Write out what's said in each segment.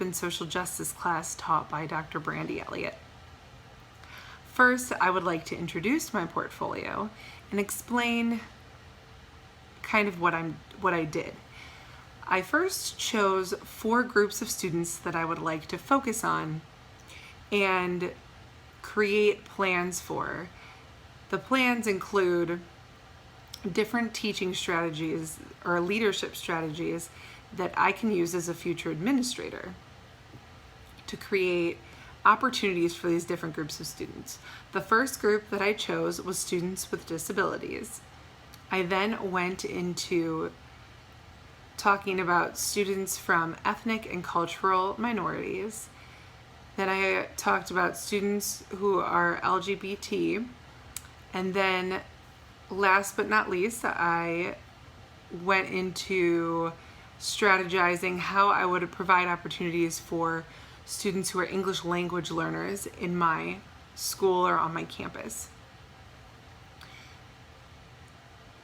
and social justice class taught by Dr. Brandy Elliott. First, I would like to introduce my portfolio and explain kind of what I did. I first chose 4 groups of students that I would like to focus on and create plans for. The plans include different teaching strategies or leadership strategies that I can use as a future administrator to create opportunities for these different groups of students. The first group that I chose was students with disabilities. I then went into talking about students from ethnic and cultural minorities. Then I talked about students who are LGBT. And then last but not least, I went into strategizing how I would provide opportunities for students who are English language learners in my school or on my campus.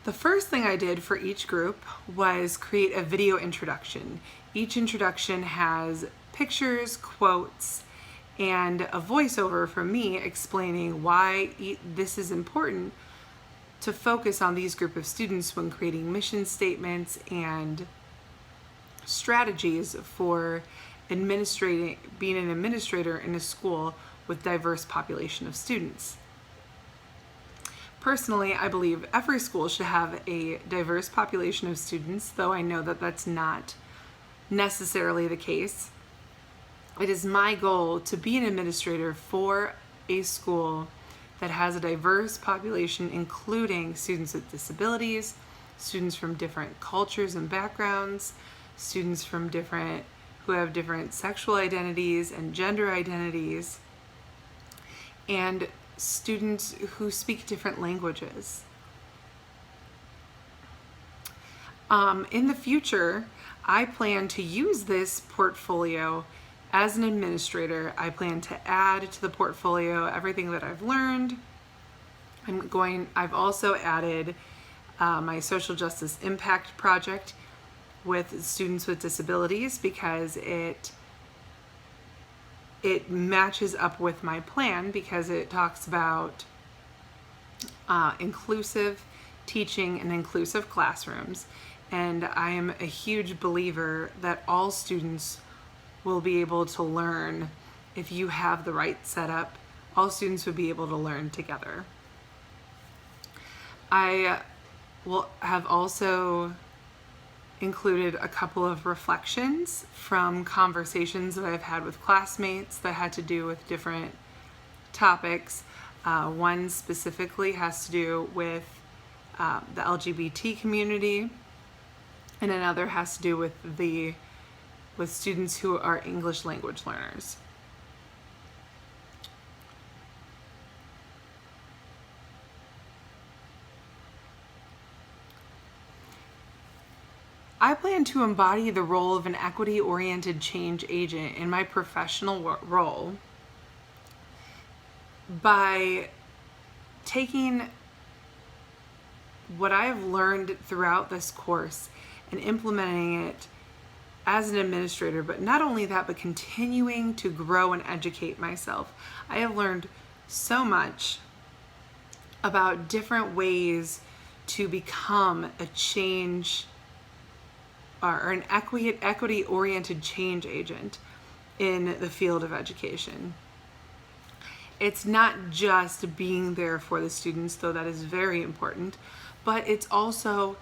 The first thing I did for each group was create a video introduction. Each introduction has pictures, quotes, and a voiceover from me explaining why this is important to focus on these group of students when creating mission statements and strategies for being an administrator in a school with diverse population of students. Personally, I believe every school should have a diverse population of students, though I know that that's not necessarily the case. It is my goal to be an administrator for a school that has a diverse population, including students with disabilities, students from different cultures and backgrounds, students from who have different sexual identities and gender identities, and students who speak different languages. In the future, I plan to use this portfolio as an administrator. I plan to add to the portfolio everything that I've learned. I've also added my social justice impact project with students with disabilities because it matches up with my plan, because it talks about inclusive teaching and inclusive classrooms. And I am a huge believer that all students will be able to learn if you have the right setup. All students would be able to learn together. I will have also included a couple of reflections from conversations that I've had with classmates that had to do with different topics. One specifically has to do with the LGBT community, and another has to do with students who are English language learners. I plan to embody the role of an equity-oriented change agent in my professional role by taking what I've learned throughout this course and implementing it as an administrator, but not only that, but continuing to grow and educate myself. I have learned so much about different ways to become a change or an equity-oriented change agent in the field of education. It's not just being there for the students, though that is very important, but it's also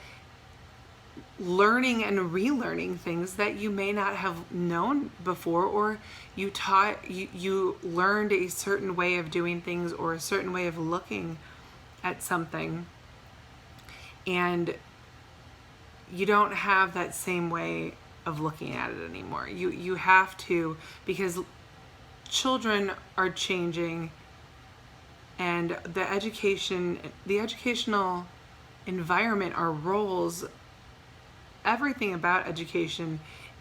learning and relearning things that you may not have known before, or you learned a certain way of doing things or a certain way of looking at something, and you don't have that same way of looking at it anymore. You have to, because children are changing, and the educational environment, our roles, everything about education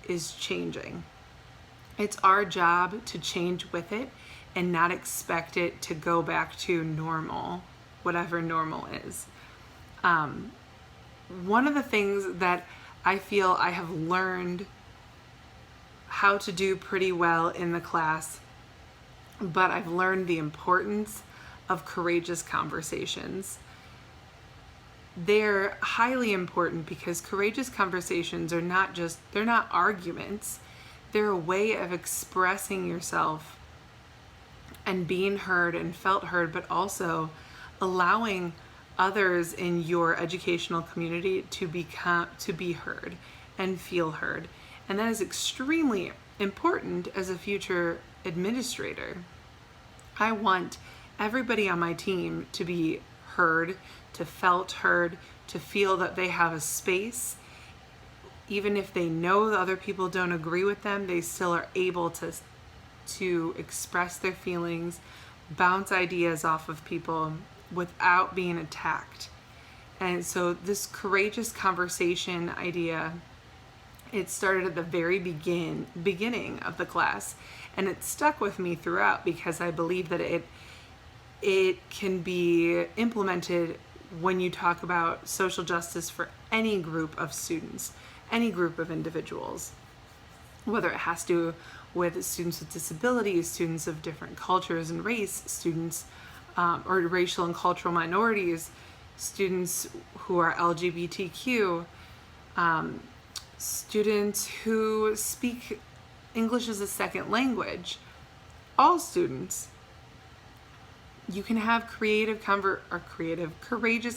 is changing. It's our job to change with it and not expect it to go back to normal, whatever normal is. One of the things that I feel I have learned how to do pretty well in the class, but I've learned the importance of courageous conversations. They're highly important because courageous conversations are they're not arguments. They're a way of expressing yourself and being heard and felt heard, but also allowing others in your educational community to be heard and feel heard. And that is extremely important as a future administrator. I want everybody on my team to be heard, to felt heard, to feel that they have a space. Even if they know that other people don't agree with them, they still are able to express their feelings, bounce ideas off of people without being attacked. And so this courageous conversation idea, it started at the very beginning of the class, and it stuck with me throughout because I believe that it can be implemented when you talk about social justice for any group of students, any group of individuals, whether it has to do with students with disabilities, students of different cultures and race, students or racial and cultural minorities, students who are LGBTQ, students who speak English as a second language, all students. You can have courageous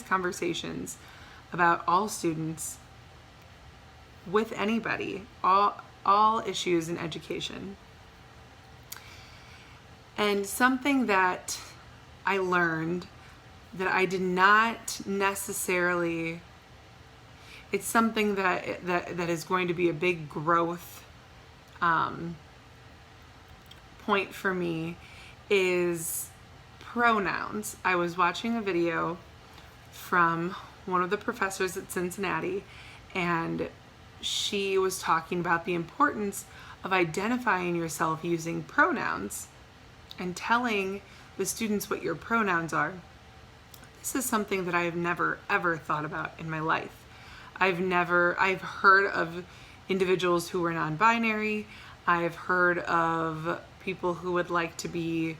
conversations about all students with anybody, all issues in education. And something that I learned that I did not necessarily, it's something that is going to be a big growth point for me, is pronouns. I was watching a video from one of the professors at Cincinnati, and she was talking about the importance of identifying yourself using pronouns and telling the students what your pronouns are. This is something that I have never ever thought about in my life. I've heard of individuals who were non-binary. I've heard of people who would like to be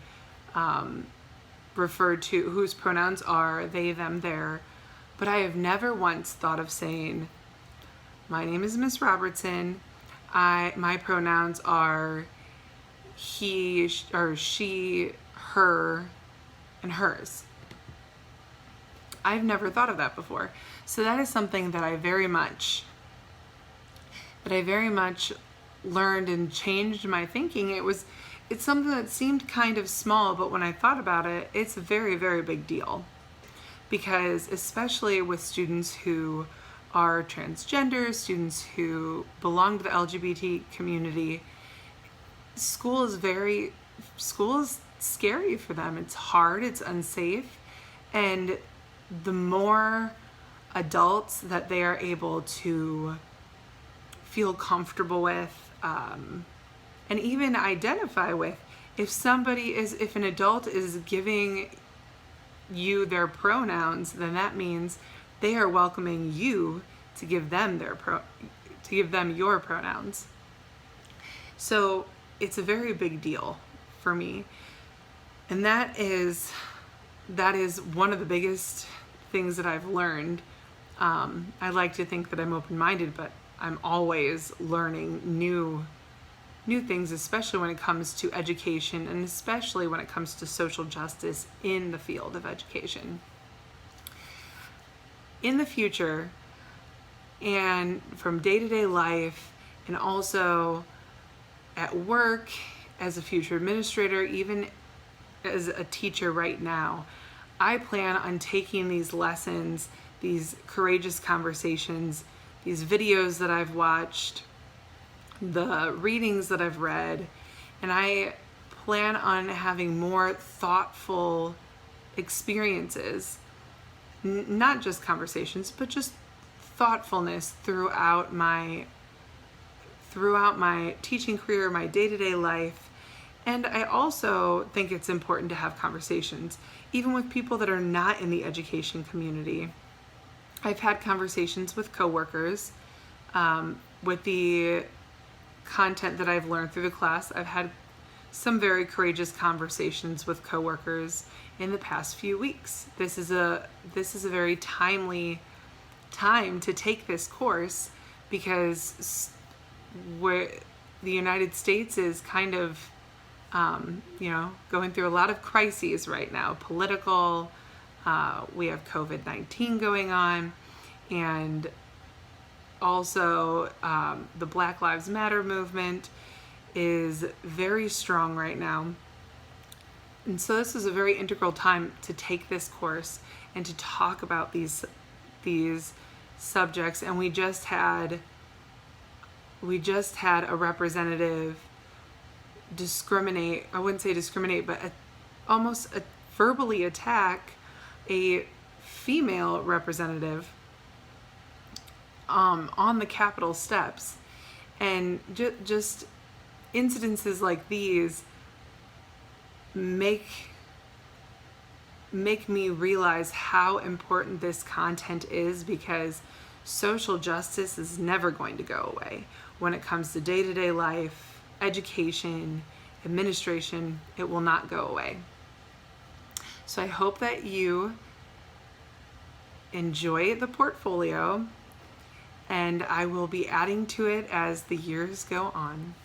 referred to, whose pronouns are they, them, their, but I have never once thought of saying, my name is Miss Robertson, my pronouns are he or she, her, and hers. I've never thought of that before. So that is something that I very much learned and changed my thinking. It's something that seemed kind of small, but when I thought about it, it's a very, very big deal. Because especially with students who are transgender, students who belong to the LGBT community, school is scary for them. It's hard, it's unsafe, and the more adults that they are able to feel comfortable with, and even identify with, if an adult is giving you their pronouns, then that means they are welcoming you to give them your pronouns. So it's a very big deal for me, and that is one of the biggest things that I've learned. I like to think that I'm open-minded, but I'm always learning new things, especially when it comes to education and especially when it comes to social justice in the field of education. In the future, and from day-to-day life, and also at work, as a future administrator, even as a teacher right now, I plan on taking these lessons, these courageous conversations, these videos that I've watched, the readings that I've read, and I plan on having more thoughtful experiences, not just conversations, but just thoughtfulness throughout my teaching career, my day-to-day life. And I also think it's important to have conversations, even with people that are not in the education community. I've had conversations with coworkers, with the content that I've learned through the class. I've had some very courageous conversations with coworkers in the past few weeks. This is a very timely time to take this course because the United States is kind of going through a lot of crises right now. Political, we have COVID-19 going on, and also the Black Lives Matter movement is very strong right now. And so this is a very integral time to take this course and to talk about these subjects. And we just had a representative I wouldn't say discriminate, but almost verbally attack a female representative on the Capitol steps. And just incidences like these make me realize how important this content is, because social justice is never going to go away. When it comes to day-to-day life, education, administration, it will not go away. So I hope that you enjoy the portfolio, and I will be adding to it as the years go on.